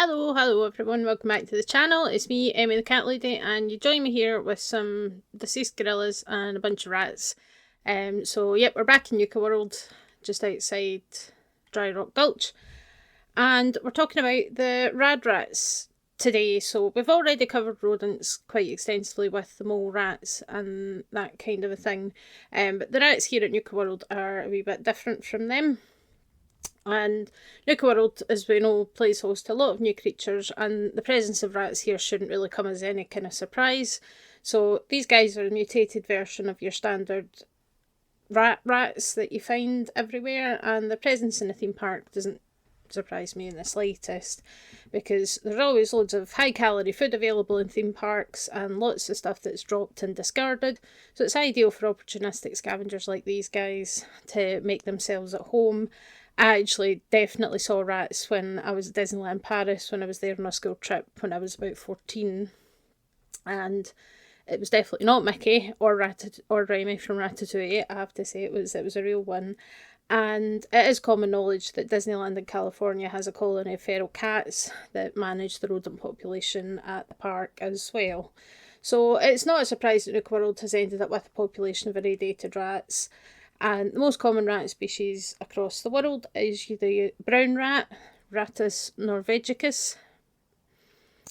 Hello everyone, welcome back to the channel. It's me, Emmy the Cat Lady, and you join me here with some deceased gorillas and a bunch of rats. Yep, we're back in Nuka-World, just outside Dry Rock Gulch. And we're talking about the Rad-Rats today. So we've already covered rodents quite extensively with the mole rats and that kind of a thing. But the rats here at Nuka-World are a wee bit different from them. And Nuka-World, as we know, plays host to a lot of new creatures, and the presence of rats here shouldn't really come as any kind of surprise. So these guys are a mutated version of your standard rats that you find everywhere, and the presence in a theme park doesn't surprise me in the slightest, because there's always loads of high calorie food available in theme parks and lots of stuff that's dropped and discarded, so it's ideal for opportunistic scavengers like these guys to make themselves at home. I actually definitely saw rats when I was at Disneyland Paris when I was there on a school trip when I was about 14, and it was definitely not Mickey or Remy from Ratatouille. I have to say it was a real one. And it is common knowledge that Disneyland in California has a colony of feral cats that manage the rodent population at the park as well. So it's not a surprise that Nuka-World has ended up with a population of irradiated rats. And the most common rat species across the world is the brown rat, Rattus norvegicus.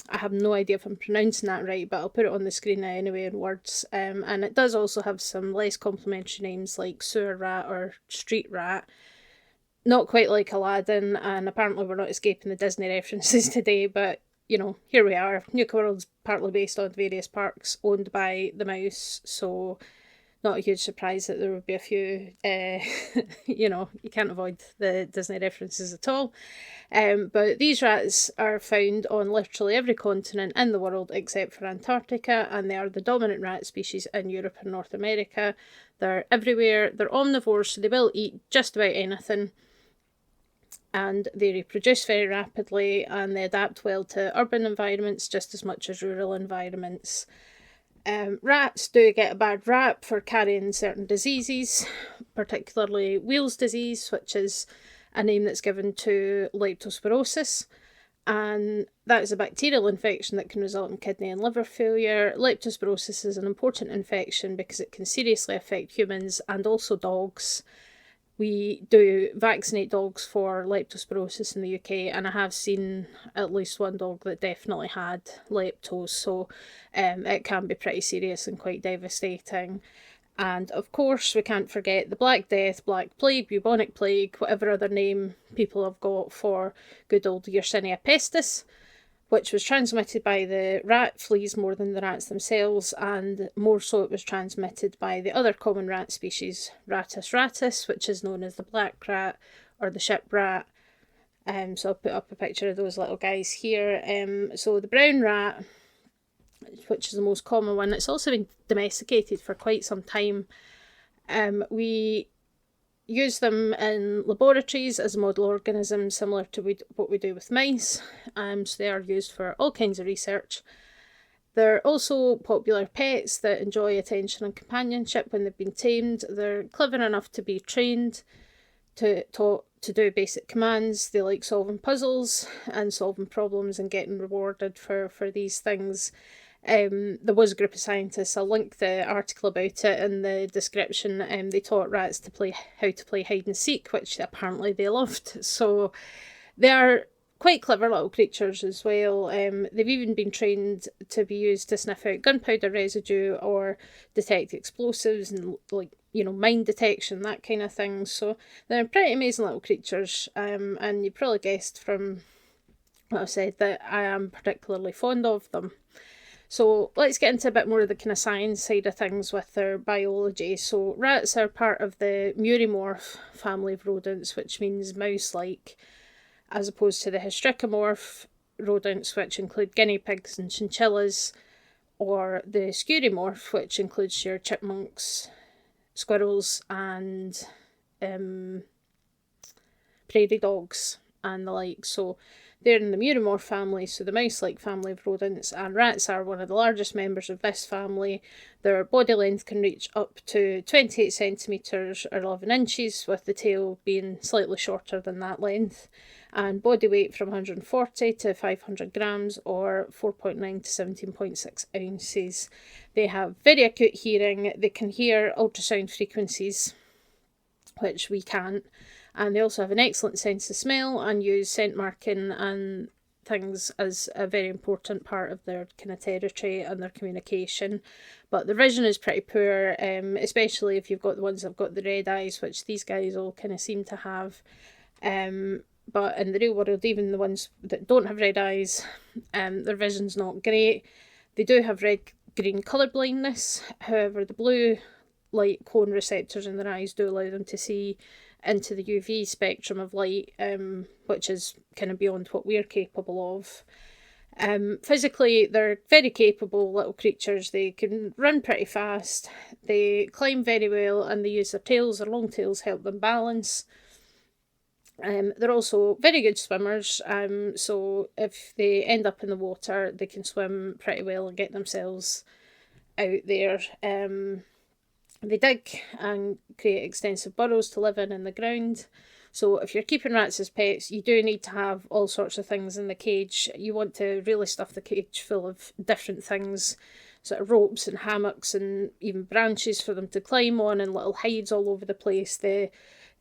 I have no idea if I'm pronouncing that right, but I'll put it on the screen now anyway in words. And it does also have some less complimentary names like sewer rat or street rat. Not quite like Aladdin, and apparently we're not escaping the Disney references today, but you know, here we are. Nuka-World's partly based on various parks owned by the mouse, so not a huge surprise that there would be a few, you know, you can't avoid the Disney references at all. But these rats are found on literally every continent in the world except for Antarctica, and they are the dominant rat species in Europe and North America. They're everywhere, they're omnivores, so they will eat just about anything. And they reproduce very rapidly, and they adapt well to urban environments just as much as rural environments. Rats do get a bad rap for carrying certain diseases, particularly Weil's disease, which is a name that's given to leptospirosis, and that is a bacterial infection that can result in kidney and liver failure. Leptospirosis is an important infection because it can seriously affect humans and also dogs. We do vaccinate dogs for leptospirosis in the UK, and I have seen at least one dog that definitely had leptos, so it can be pretty serious and quite devastating. And of course we can't forget the Black Death, Black Plague, bubonic plague, whatever other name people have got for good old Yersinia pestis, which was transmitted by the rat fleas more than the rats themselves, and more so it was transmitted by the other common rat species, Rattus rattus, which is known as the black rat or the ship rat. So I'll put up a picture of those little guys here. So the brown rat, which is the most common one, it's also been domesticated for quite some time. We use them in laboratories as a model organism, similar to what we do with mice. So they are used for all kinds of research. They're also popular pets that enjoy attention and companionship when they've been tamed. They're clever enough to be trained to do basic commands. They like solving puzzles and solving problems and getting rewarded for these things. There was a group of scientists, I'll link the article about it in the description. They taught rats how to play hide and seek, which apparently they loved. So they are quite clever little creatures as well. They've even been trained to be used to sniff out gunpowder residue or detect explosives and, like, you know, mine detection, that kind of thing. So they're pretty amazing little creatures, and you probably guessed from what I said that I am particularly fond of them. So let's get into a bit more of the kind of science side of things with their biology. So rats are part of the Murymorph family of rodents, which means mouse-like, as opposed to the Hystricomorph rodents, which include guinea pigs and chinchillas, or the Scurymorph, which includes your chipmunks, squirrels, and prairie dogs and the like. So They're in the Muromorph family, so the mouse-like family of rodents, and rats are one of the largest members of this family. Their body length can reach up to 28 centimetres or 11 inches, with the tail being slightly shorter than that length, and body weight from 140 to 500 grams or 4.9 to 17.6 ounces. They have very acute hearing. They can hear ultrasound frequencies, which we can't. And they also have an excellent sense of smell and use scent marking and things as a very important part of their kind of territory and their communication. But the vision is pretty poor, especially if you've got the ones that have got the red eyes, which these guys all kind of seem to have. But in the real world, even the ones that don't have red eyes, their vision's not great. They do have red-green colour blindness. However, the blue light cone receptors in their eyes do allow them to see into the UV spectrum of light, which is kind of beyond what we're capable of. Physically, they're very capable little creatures. They can run pretty fast, they climb very well, and they use their tails. Their long tails help them balance. They're also very good swimmers, so if they end up in the water, they can swim pretty well and get themselves out there. They dig and create extensive burrows to live in the ground. So if you're keeping rats as pets, you do need to have all sorts of things in the cage. You want to really stuff the cage full of different things, sort of ropes and hammocks and even branches for them to climb on, and little hides all over the place. The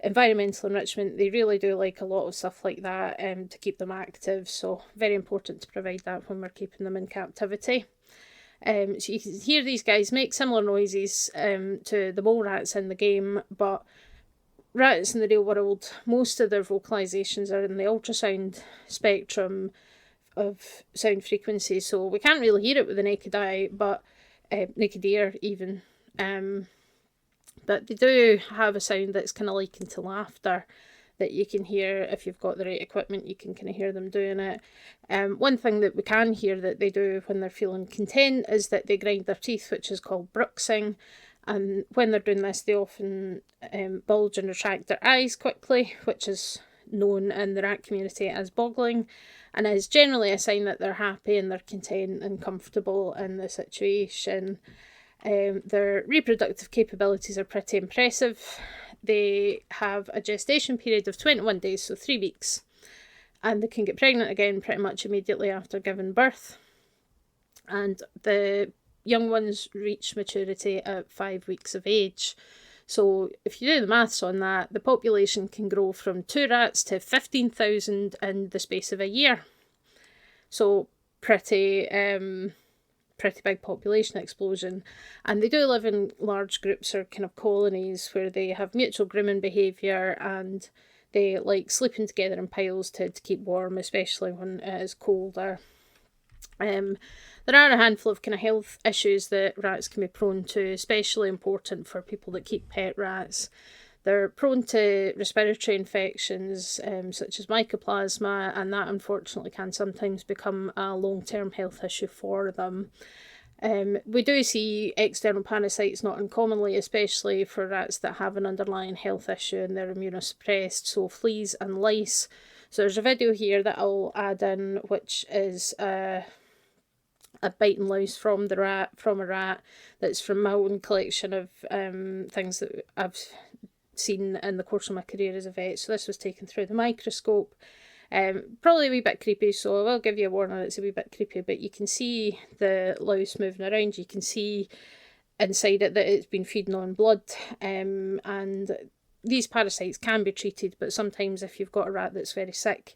environmental enrichment, they really do like a lot of stuff like that to keep them active. So very important to provide that when we're keeping them in captivity. So you can hear these guys make similar noises to the mole rats in the game, but rats in the real world, most of their vocalisations are in the ultrasound spectrum of sound frequencies, so we can't really hear it with the naked eye, but naked ear even. But they do have a sound that's kind of likened to laughter, that you can hear if you've got the right equipment. You can kind of hear them doing it. One thing that we can hear that they do when they're feeling content is that they grind their teeth, which is called bruxing. And when they're doing this, they often bulge and retract their eyes quickly, which is known in the rat community as boggling, and is generally a sign that they're happy and they're content and comfortable in the situation. Their reproductive capabilities are pretty impressive. They have a gestation period of 21 days, so 3 weeks, and they can get pregnant again pretty much immediately after giving birth. And the young ones reach maturity at 5 weeks of age. So if you do the maths on that, the population can grow from 2 rats to 15,000 in the space of a year. So pretty big population explosion. And they do live in large groups or kind of colonies where they have mutual grooming behaviour, and they like sleeping together in piles to keep warm, especially when it is colder. There are a handful of kind of health issues that rats can be prone to, especially important for people that keep pet rats. They're prone to respiratory infections such as mycoplasma, and that unfortunately can sometimes become a long-term health issue for them. We do see external parasites not uncommonly, especially for rats that have an underlying health issue and they're immunosuppressed, so fleas and lice. So there's a video here that I'll add in, which is a biting louse from a rat that's from my own collection of things that I've seen in the course of my career as a vet. So this was taken through the microscope. Probably a wee bit creepy, so I will give you a warning, it's a wee bit creepy, but you can see the louse moving around. You can see inside it that it's been feeding on blood, and these parasites can be treated, but sometimes if you've got a rat that's very sick,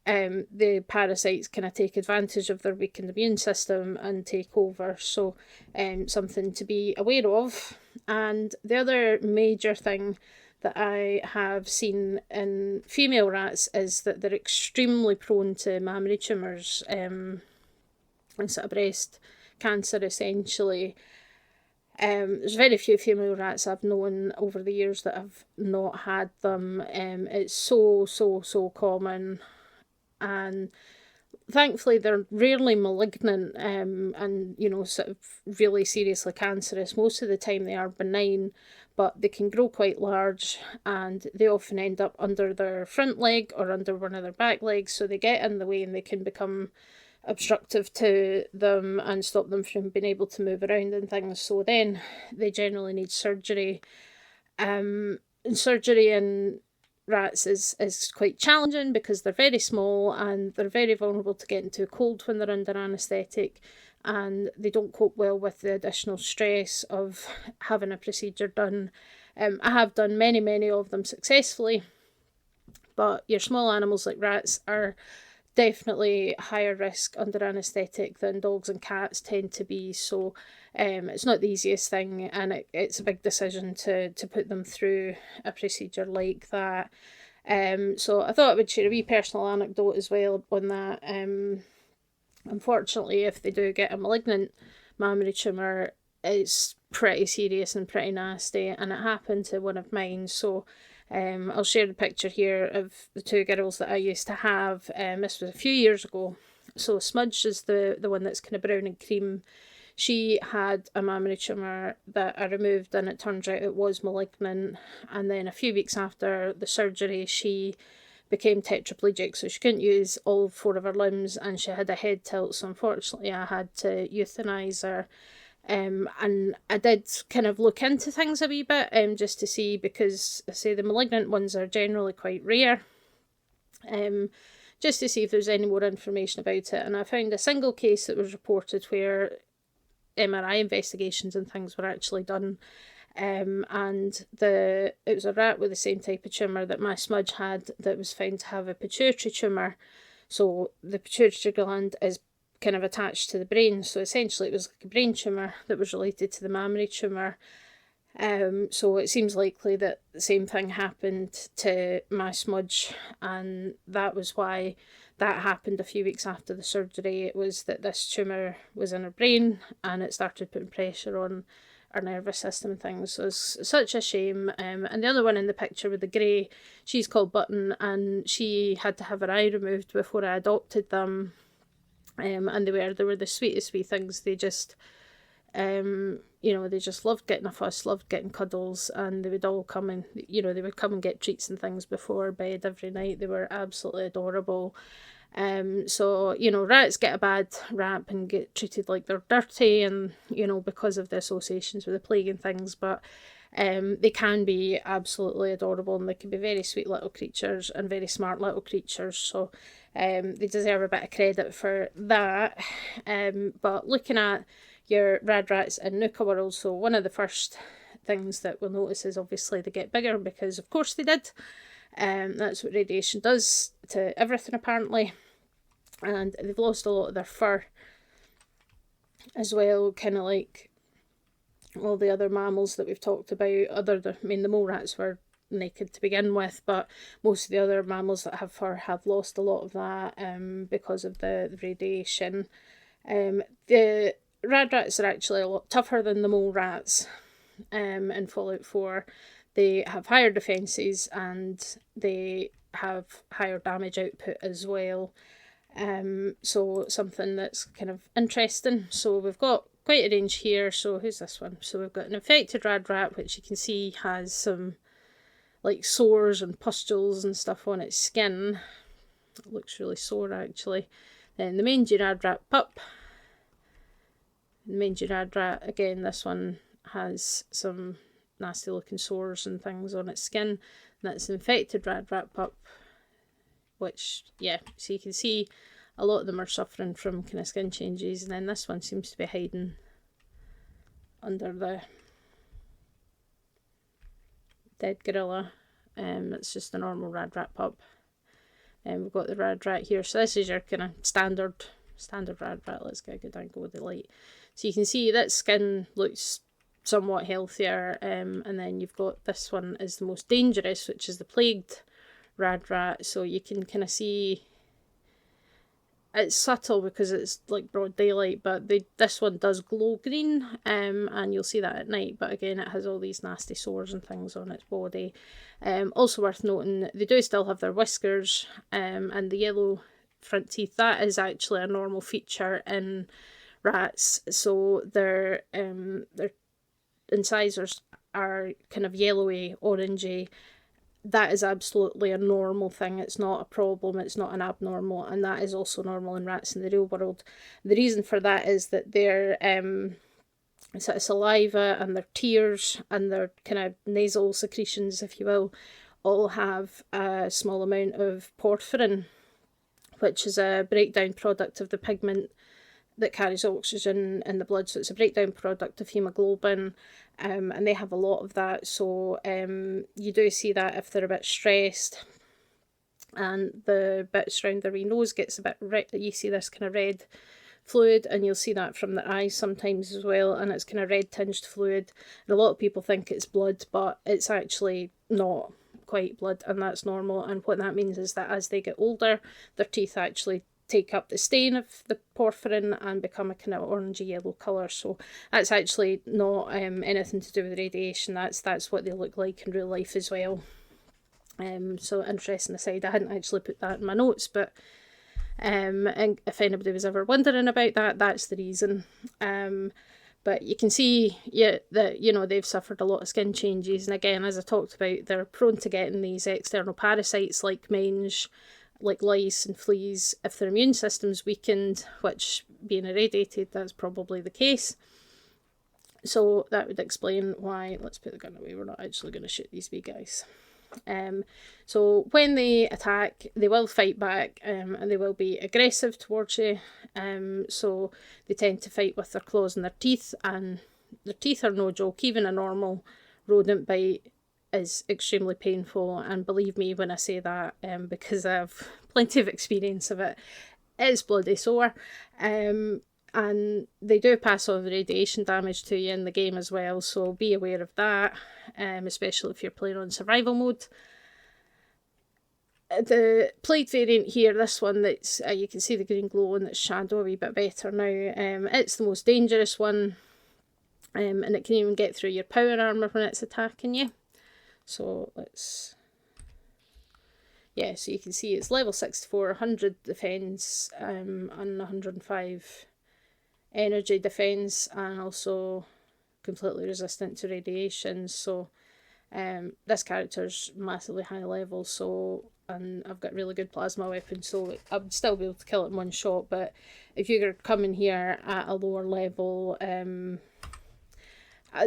the parasites kind of take advantage of their weakened immune system and take over, so something to be aware of. And the other major thing that I have seen in female rats is that they're extremely prone to mammary tumours and sort of breast cancer, essentially. There's very few female rats I've known over the years that have not had them. It's so common, and thankfully they're rarely malignant and, you know, sort of really seriously cancerous. Most of the time they are benign, but they can grow quite large, and they often end up under their front leg or under one of their back legs, so they get in the way and they can become obstructive to them and stop them from being able to move around and things. So then they generally need surgery. And surgery in rats is quite challenging because they're very small and they're very vulnerable to getting too cold when they're under anaesthetic, and they don't cope well with the additional stress of having a procedure done. I have done many of them successfully, but your small animals like rats are definitely higher risk under anaesthetic than dogs and cats tend to be. So it's not the easiest thing, and it's a big decision to put them through a procedure like that. So I thought I would share a wee personal anecdote as well on that. Unfortunately, if they do get a malignant mammary tumour, it's pretty serious and pretty nasty, and it happened to one of mine. So I'll share the picture here of the two girls that I used to have. This was a few years ago. So Smudge is the one that's kind of brown and cream. She had a mammary tumour that I removed, and it turns out it was malignant. And then a few weeks after the surgery, she became tetraplegic, so she couldn't use all 4 of her limbs, and she had a head tilt. So unfortunately, I had to euthanize her. And I did kind of look into things a wee bit, just to see, because I say the malignant ones are generally quite rare, just to see if there's any more information about it. And I found a single case that was reported where MRI investigations and things were actually done, and it was a rat with the same type of tumour that my Smudge had that was found to have a pituitary tumour. So the pituitary gland is kind of attached to the brain, so essentially it was like a brain tumour that was related to the mammary tumour. So it seems likely that the same thing happened to my Smudge, and that was why that happened a few weeks after the surgery. It was that this tumour was in her brain and it started putting pressure on our nervous system and things. So it's such a shame. And the other one in the picture with the grey, she's called Button, and she had to have her eye removed before I adopted them. And they were the sweetest wee things. They just, they just loved getting a fuss, loved getting cuddles, and they would all come and, they would come and get treats and things before bed every night. They were absolutely adorable. So, rats get a bad rap and get treated like they're dirty, and, because of the associations with the plague and things, but they can be absolutely adorable, and they can be very sweet little creatures and very smart little creatures. So they deserve a bit of credit for that. But looking at your Rad-Rats in Nuka-World, so one of the first things that we'll notice is obviously they get bigger, because of course they did. That's what radiation does to everything apparently. And they've lost a lot of their fur as well, kind of like all the other mammals that we've talked about. The mole rats were naked to begin with, but most of the other mammals that have fur have lost a lot of that because of the radiation. The Rad-Rats are actually a lot tougher than the mole rats in Fallout 4. They have higher defences and they have higher damage output as well. So something that's kind of interesting. So we've got quite a range here. So who's this one? So we've got an infected Rad-Rat, which you can see has some like sores and pustules and stuff on its skin. It looks really sore actually. Then the mangy Rad-Rat pup. The mangy Rad-Rat, again, this one has some nasty looking sores and things on its skin. And that's infected Rad-Rat pup, which, yeah, so you can see a lot of them are suffering from kind of skin changes. And then this one seems to be hiding under the dead gorilla. It's just a normal Rad-Rat pup. And we've got the Rad-Rat here. So this is your kind of standard Rad-Rat. Let's get a good angle with the light. So you can see that skin looks somewhat healthier, and then you've got this one is the most dangerous, which is the plagued Rad-Rat. So you can kind of see it's subtle because it's like broad daylight, but this one does glow green, and you'll see that at night. But again, it has all these nasty sores and things on its body. Also worth noting, they do still have their whiskers, and the yellow front teeth. That is actually a normal feature in rats. So their incisors are kind of yellowy, orangey, that is absolutely a normal thing. It's not a problem, it's not an abnormal, and that is also normal in rats in the real world. The reason for that is that their sort of saliva and their tears and their kind of nasal secretions, if you will, all have a small amount of porphyrin, which is a breakdown product of the pigment that carries oxygen in the blood. So it's a breakdown product of haemoglobin, and they have a lot of that. So you do see that if they're a bit stressed, and the bits around their wee nose gets a bit red. You see this kind of red fluid, and you'll see that from their eyes sometimes as well, and it's kind of red tinged fluid. And a lot of people think it's blood, but it's actually not quite blood, and that's normal. And what that means is that as they get older, their teeth actually take up the stain of the porphyrin and become a kind of orangey yellow colour. So that's actually not anything to do with radiation. That's what they look like in real life as well. So interesting aside, I hadn't actually put that in my notes, but and if anybody was ever wondering about that, that's the reason. But you can see, yeah, that, you know, they've suffered a lot of skin changes, and again, as I talked about, they're prone to getting these external parasites like mange, like lice and fleas, if their immune system's weakened, which, being irradiated, that's probably the case. So that would explain why. Let's put the gun away, we're not actually going to shoot these wee guys. So when they attack, they will fight back, and they will be aggressive towards you. So they tend to fight with their claws and their teeth, and their teeth are no joke. Even a normal rodent bite is extremely painful, and believe me when I say that, because I have plenty of experience of it, it's bloody sore. And they do pass on the radiation damage to you in the game as well, so be aware of that, especially if you're playing on survival mode. The plague variant here, this one that's, you can see the green glow and it's shadow a wee bit better now, it's the most dangerous one, and it can even get through your power armour when it's attacking you. So let's, yeah, so you can see it's level 64, 100 defence, and 105 energy defence, and also completely resistant to radiation. So this character's massively high level, so, and I've got really good plasma weapons, so I would still be able to kill it in one shot. But if you're coming here at a lower level,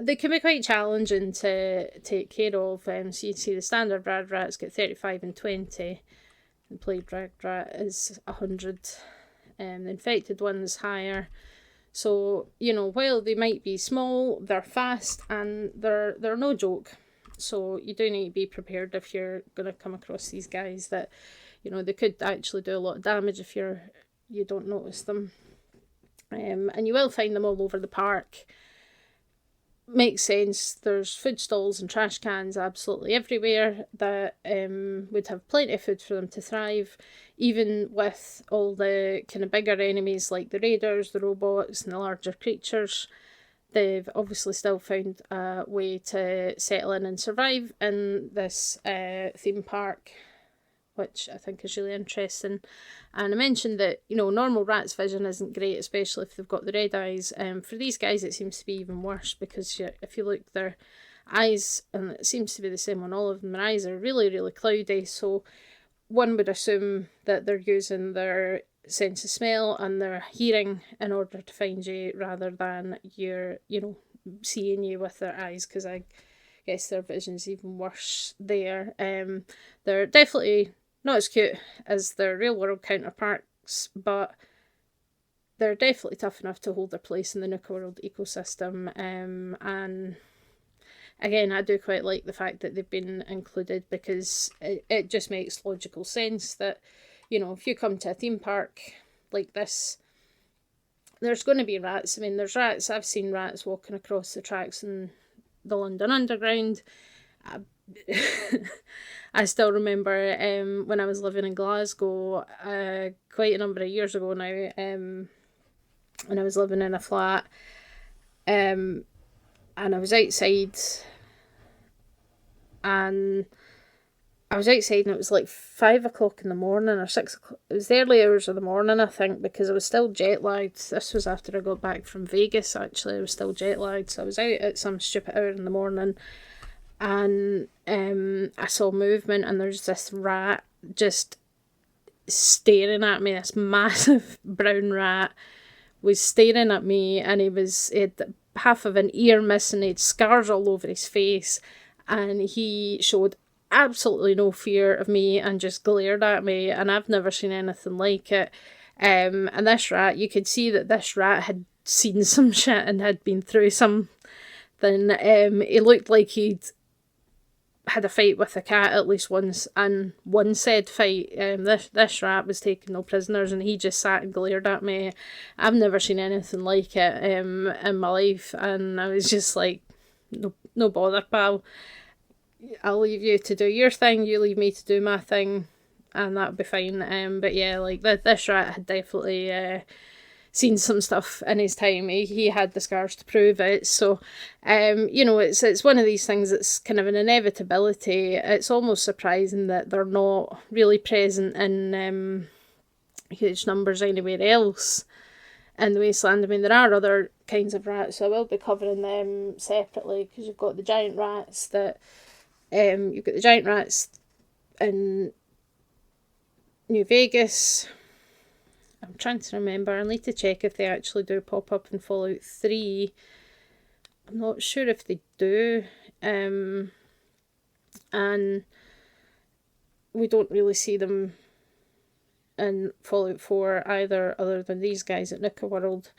they can be quite challenging to take care of. So you can see the standard Rad-Rat's got 35 and 20. The plague Rad-Rat is 100. The infected one's higher. So, you know, while they might be small, they're fast, and they're no joke. So you do need to be prepared if you're going to come across these guys, that, you know, they could actually do a lot of damage if you don't notice them. And you will find them all over the park. Makes sense. There's food stalls and trash cans absolutely everywhere that would have plenty of food for them to thrive, even with all the kind of bigger enemies like the raiders, the robots and the larger creatures. They've obviously still found a way to settle in and survive in this theme park, which I think is really interesting. And I mentioned that, you know, normal rats' vision isn't great, especially if they've got the red eyes. For these guys, it seems to be even worse, because if you look, their eyes, and it seems to be the same on all of them, their eyes are really, really cloudy. So one would assume that they're using their sense of smell and their hearing in order to find you, rather than seeing you with their eyes, because I guess their vision's even worse there. They're definitely not as cute as their real world counterparts, but they're definitely tough enough to hold their place in the Nuka-World ecosystem. And again, I do quite like the fact that they've been included, because it just makes logical sense that, you know, if you come to a theme park like this, there's going to be rats. I mean, there's rats. I've seen rats walking across the tracks in the London Underground. I still remember when I was living in Glasgow, quite a number of years ago now, when I was living in a flat, and I was outside, and I was outside and it was like 5 o'clock in the morning or 6 o'clock. It was the early hours of the morning, I think, because I was still jet lagged. This was after I got back from Vegas, actually. I was still jet lagged. So I was out at some stupid hour in the morning and I saw movement, and there's this rat just staring at me. This massive brown rat was staring at me, and he had half of an ear missing, he had scars all over his face, and he showed absolutely no fear of me and just glared at me, and I've never seen anything like it. And this rat, you could see that this rat had seen some shit and had been through something. He looked like he'd had a fight with a cat at least once, and one said fight. This rat was taking no prisoners, and he just sat and glared at me. I've never seen anything like it in my life, and I was just like, no bother, pal. I'll leave you to do your thing, you leave me to do my thing, and that'll be fine. But yeah, like this rat had definitely seen some stuff in his time. He had the scars to prove it. So, you know, it's one of these things that's kind of an inevitability. It's almost surprising that they're not really present in huge numbers anywhere else in the wasteland. I mean, there are other kinds of rats, so I will be covering them separately, because you've got the giant rats that you've got the giant rats in New Vegas. I'm trying to remember. I need to check if they actually do pop up in Fallout 3. I'm not sure if they do. And we don't really see them in Fallout 4 either, other than these guys at Nuka-World.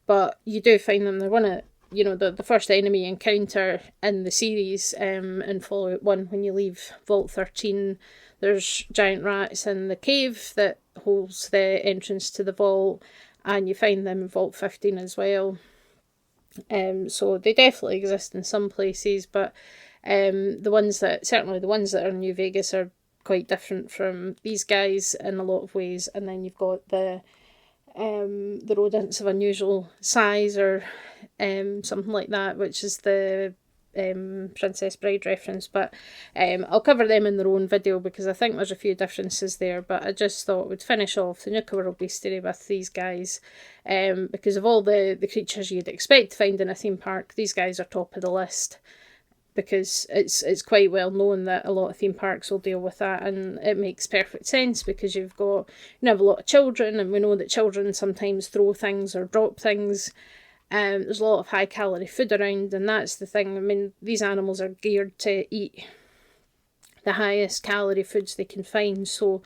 But you do find them. They're one of, you know, the first enemy encounter in the series in Fallout 1. When you leave Vault 13, there's giant rats in the cave that holds the entrance to the vault, and you find them in Vault 15 as well. So they definitely exist in some places, but certainly the ones that are in New Vegas are quite different from these guys in a lot of ways. And then you've got the rodents of unusual size, or something like that, which is the Princess Bride reference, but I'll cover them in their own video, because I think there's a few differences there. But I just thought we'd finish off the Nuka-World Bestiary with these guys, because of all the creatures you'd expect to find in a theme park, these guys are top of the list, because it's quite well known that a lot of theme parks will deal with that, and it makes perfect sense, because you have a lot of children, and we know that children sometimes throw things or drop things. There's a lot of high calorie food around, and that's the thing. I mean, these animals are geared to eat the highest calorie foods they can find, so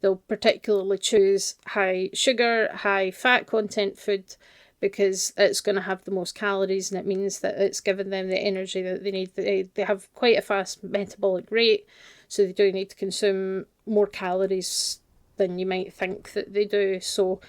they'll particularly choose high sugar, high fat content food, because it's going to have the most calories, and it means that it's giving them the energy that they need. They have quite a fast metabolic rate, so they do need to consume more calories than you might think that they do. So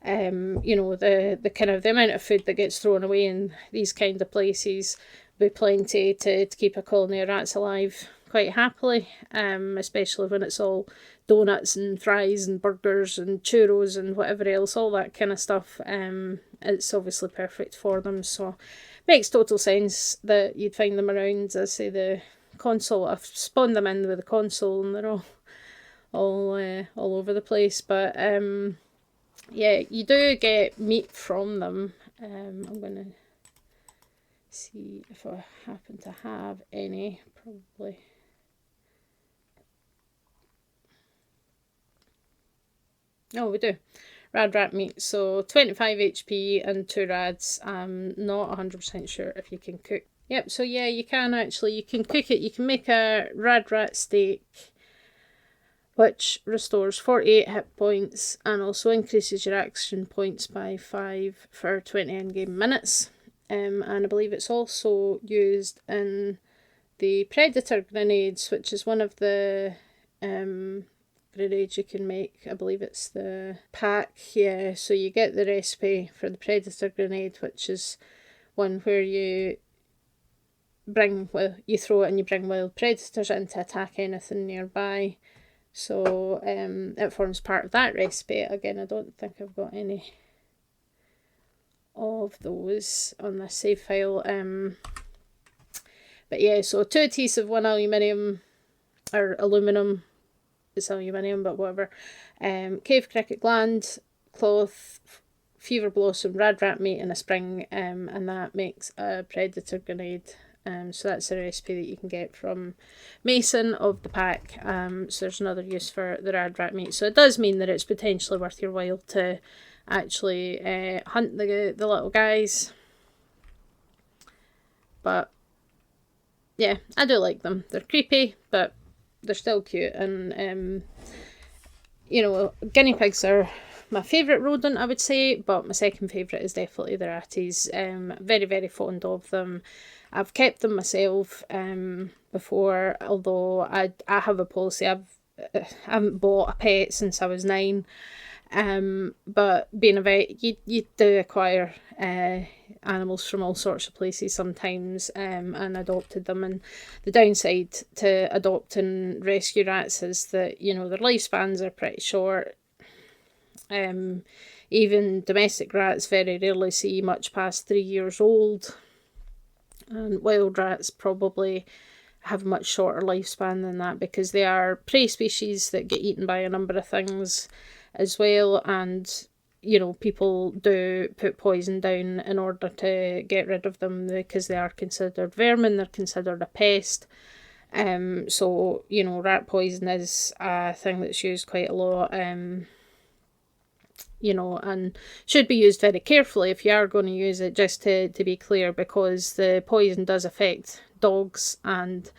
you know, the kind of the amount of food that gets thrown away in these kind of places will be plenty to keep a colony of rats alive quite happily, especially when it's all donuts and fries and burgers and churros and whatever else, all that kind of stuff. It's obviously perfect for them, so makes total sense that you'd find them around. I say the console, I've spawned them in with the console, and they're all over the place, but yeah, you do get meat from them. I'm going to see if I happen to have any, probably. Oh, we do. Rad-rat meat, so 25 HP and 2 rads. I'm not 100% sure if you can cook. Yep, so yeah, you can cook it. You can make a Rad-rat steak, which restores 48 hit points and also increases your action points by 5 for 20 in-game minutes. And I believe it's also used in the Predator grenades, which is one of the grenades you can make. I believe it's the pack, yeah. So you get the recipe for the Predator grenade, which is one where you throw it and you bring wild predators in to attack anything nearby. So it forms part of that recipe. Again, I don't think I've got any of those on this save file. But yeah, so 2 adhesive, 1 aluminium, or aluminium. It's aluminium, but whatever. Cave cricket gland, cloth, fever blossom, rad-rat meat in a spring, and that makes a predator grenade. So that's a recipe that you can get from Mason of the pack. So there's another use for the rad-rat meat. So it does mean that it's potentially worth your while to actually hunt the little guys. But yeah, I do like them. They're creepy, but they're still cute. And you know, guinea pigs are my favourite rodent, I would say, but my second favourite is definitely the ratties. Very, very fond of them. I've kept them myself before, although I have a policy. I haven't bought a pet since I was 9. But being a vet, you do acquire animals from all sorts of places sometimes, and adopted them. And the downside to adopting rescue rats is that, you know, their lifespans are pretty short. Even domestic rats very rarely see much past 3 years old, and wild rats probably have a much shorter lifespan than that, because they are prey species that get eaten by a number of things as well. And you know, people do put poison down in order to get rid of them because they are considered vermin, they're considered a pest. So you know, rat poison is a thing that's used quite a lot. You know, and should be used very carefully if you are going to use it, just to be clear, because the poison does affect dogs and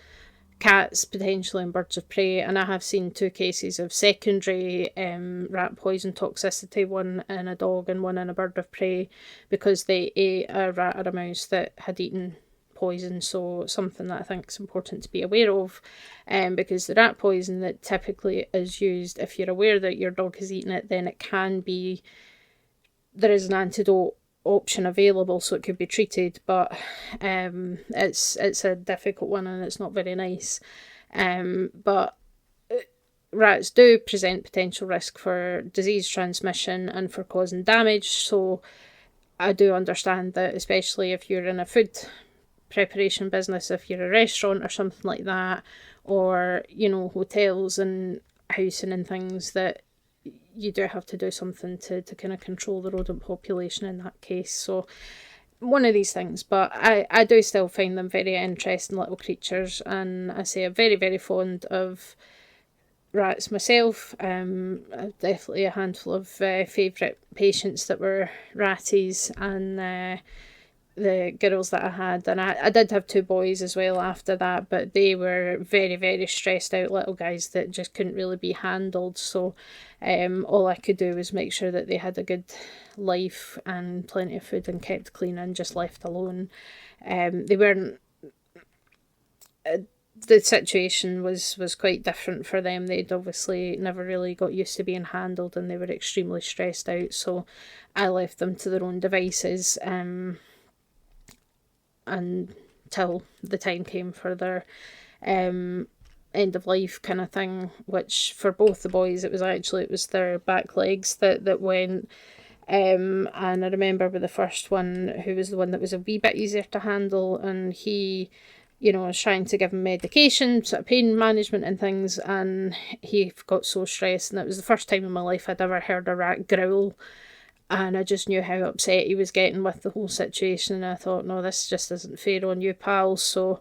cats, potentially, and birds of prey. And I have seen 2 cases of secondary rat poison toxicity, one in a dog and one in a bird of prey, because they ate a rat or a mouse that had eaten poison. So something that I think is important to be aware of, because the rat poison that typically is used, if you're aware that your dog has eaten it, then it can be, there is an antidote option available, so it could be treated, but it's a difficult one and it's not very nice. But rats do present potential risk for disease transmission and for causing damage, so I do understand that, especially if you're in a food preparation business, if you're a restaurant or something like that, or you know, hotels and housing and things, that you do have to do something to kind of control the rodent population in that case. So one of these things, but I do still find them very interesting little creatures, and I say I'm very, very fond of rats myself. Definitely a handful of favourite patients that were ratties, and the girls that I had, and I did have 2 boys as well after that, but they were very, very stressed out little guys that just couldn't really be handled. So all I could do was make sure that they had a good life and plenty of food and kept clean and just left alone. They weren't, the situation was quite different for them. They'd obviously never really got used to being handled, and they were extremely stressed out, so I left them to their own devices until the time came for their end of life kind of thing, which for both the boys it was their back legs that went. And I remember with the first one, who was the one that was a wee bit easier to handle, and he, you know, I was trying to give him medication, sort of pain management and things, and he got so stressed, and it was the first time in my life I'd ever heard a rat growl. And I just knew how upset he was getting with the whole situation, and I thought, no, this just isn't fair on you, pal. So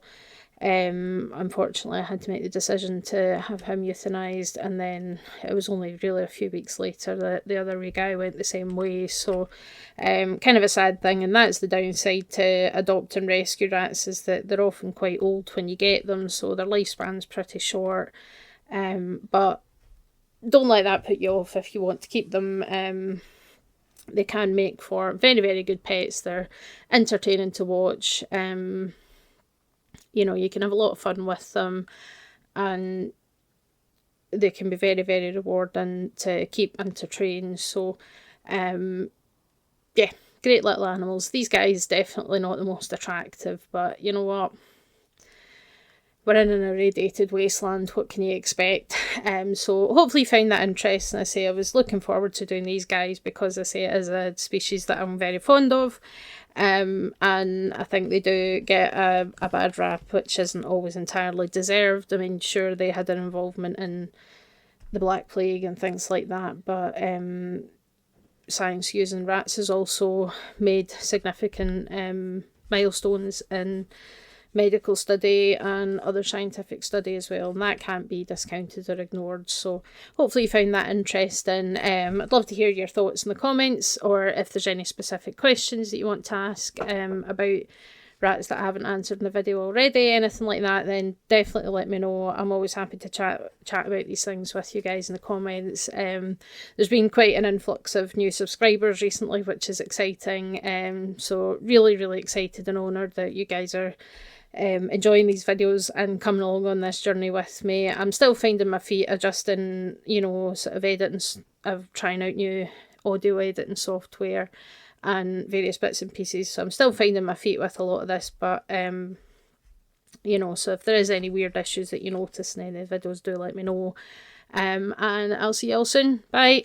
unfortunately I had to make the decision to have him euthanised, and then it was only really a few weeks later that the other wee guy went the same way. So kind of a sad thing, and that's the downside to adopt and rescue rats, is that they're often quite old when you get them, so their lifespan's pretty short. But don't let that put you off if you want to keep them. They can make for very, very good pets. They're entertaining to watch. You know, you can have a lot of fun with them, and they can be very, very rewarding to keep and to train. So, yeah, great little animals. These guys definitely not the most attractive, but you know what? we're in an irradiated wasteland, what can you expect? So hopefully you found that interesting. I say I was looking forward to doing these guys because I say it is a species that I'm very fond of. And I think they do get a bad rap, which isn't always entirely deserved. I mean, sure, they had an involvement in the Black Plague and things like that, but science using rats has also made significant milestones in medical study and other scientific study as well, and that can't be discounted or ignored. So hopefully you found that interesting. I'd love to hear your thoughts in the comments, or if there's any specific questions that you want to ask about rats that I haven't answered in the video already, anything like that, then definitely let me know. I'm always happy to chat about these things with you guys in the comments. There's been quite an influx of new subscribers recently, which is exciting. So really excited and honoured that you guys are enjoying these videos and coming along on this journey with me. I'm still finding my feet adjusting, you know, sort of editing, of trying out new audio editing software and various bits and pieces, so I'm still finding my feet with a lot of this, but you know, so if there is any weird issues that you notice in any videos, do let me know, and I'll see you all soon. Bye.